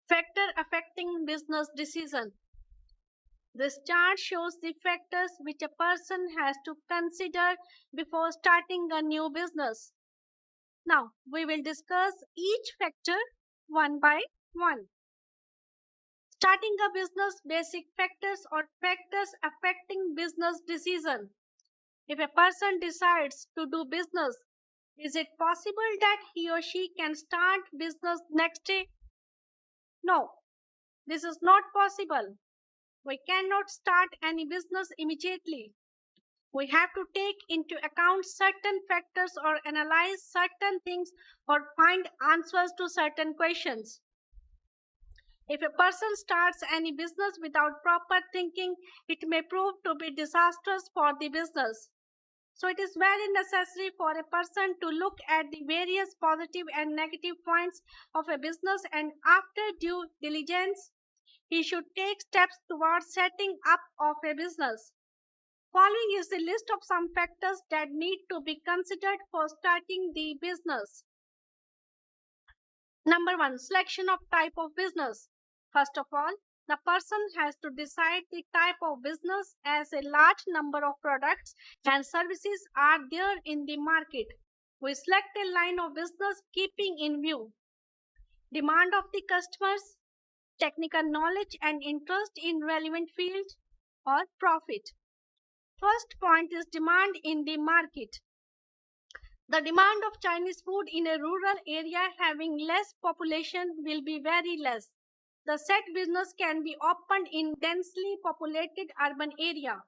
Factor affecting business decision. This chart shows the factors which a person has to consider before starting a new business. Now, we will discuss each factor one by one. Starting a business, basic factors or factors affecting business decision. If a person decides to do business, is it possible that he or she can start business next day? No, this is not possible. We cannot start any business immediately. We have to take into account certain factors or analyze certain things or find answers to certain questions. If a person starts any business without proper thinking, it may prove to be disastrous for the business. So it is very necessary for a person to look at the various positive and negative points of a business, and after due diligence, he should take steps towards setting up of a business. Following is the list of some factors that need to be considered for starting the business. Number 1, selection of type of business. First of all, the person has to decide the type of business, as a large number of products and services are there in the market. We select a line of business keeping in view demand of the customers, technical knowledge and interest in relevant field, or profit. First point is demand in the market. The demand of Chinese food in a rural area having less population will be very less. The said business can be opened in densely populated urban area.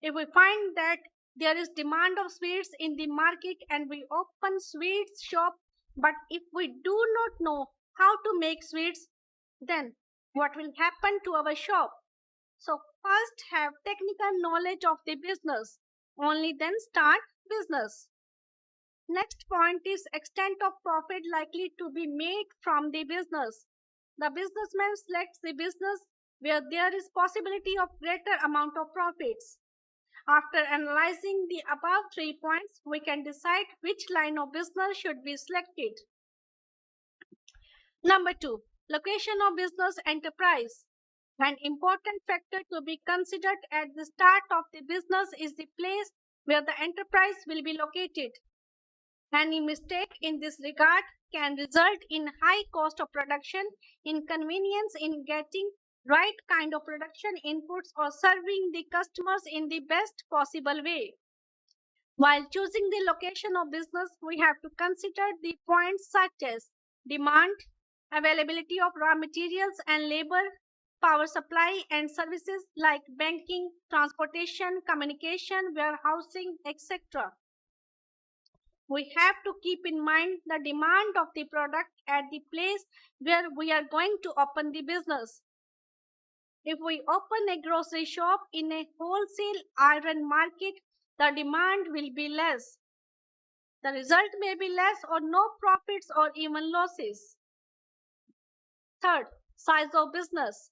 If we find that there is demand of sweets in the market and we open sweets shop, but if we do not know how to make sweets, then what will happen to our shop? So first have technical knowledge of the business, only then start business. Next point is extent of profit likely to be made from the business. The businessman selects the business where there is possibility of greater amount of profits. After analyzing the above 3 points, we can decide which line of business should be selected. Number 2, location of business enterprise. An important factor to be considered at the start of the business is the place where the enterprise will be located. Any mistake in this regard can result in high cost of production, inconvenience in getting right kind of production inputs, or serving the customers in the best possible way. While choosing the location of business, we have to consider the points such as demand, availability of raw materials and labor, power supply and services like banking, transportation, communication, warehousing, etc. We have to keep in mind the demand of the product at the place where we are going to open the business. If we open a grocery shop in a wholesale iron market, the demand will be less. The result may be less or no profits or even losses. Third, size of business.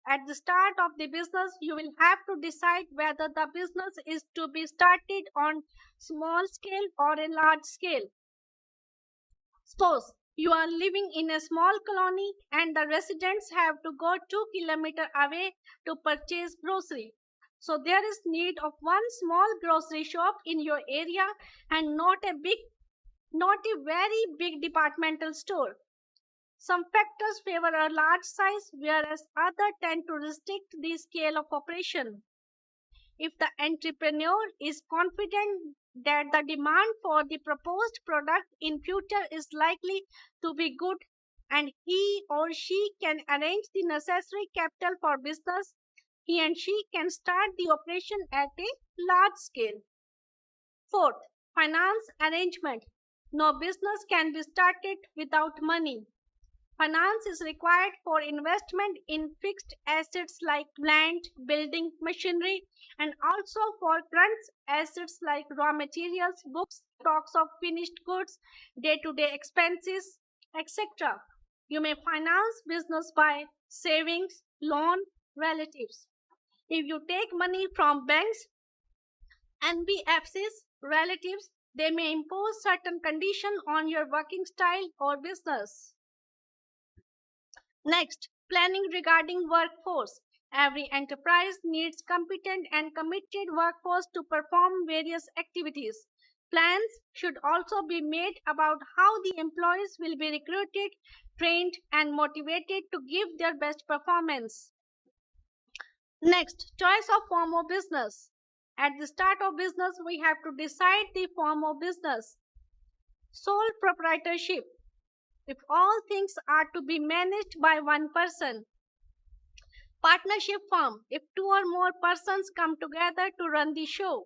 At the start of the business, you will have to decide whether the business is to be started on small scale or a large scale. Suppose you are living in a small colony and the residents have to go 2 kilometers away to purchase grocery. So there is need of one small grocery shop in your area and not a very big departmental store. Some factors favor a large size, whereas others tend to restrict the scale of operation. If the entrepreneur is confident that the demand for the proposed product in future is likely to be good and he or she can arrange the necessary capital for business, he and she can start the operation at a large scale. Fourth, finance arrangement. No business can be started without money. Finance is required for investment in fixed assets like land, building, machinery, and also for current assets like raw materials, books, stocks of finished goods, day-to-day expenses, etc. You may finance business by savings, loan, relatives. If you take money from banks, NBFCs, relatives, they may impose certain conditions on your working style or business. Next, planning regarding workforce. Every enterprise needs competent and committed workforce to perform various activities. Plans should also be made about how the employees will be recruited, trained, and motivated to give their best performance. Next, choice of form of business. At the start of business, we have to decide the form of business. Sole proprietorship. If all things are to be managed by one person. Partnership firm. If two or more persons come together to run the show.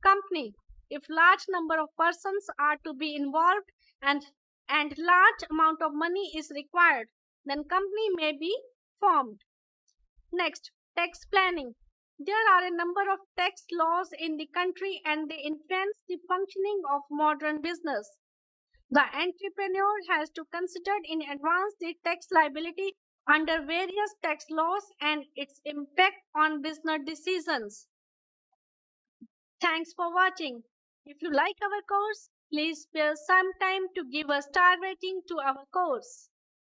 Company. If large number of persons are to be involved and large amount of money is required, then company may be formed. Next, tax planning. There are a number of tax laws in the country and they influence the functioning of modern business. The entrepreneur has to consider in advance the tax liability under various tax laws and its impact on business decisions. Thanks for watching. If you like our course, please spare some time to give a star rating to our course.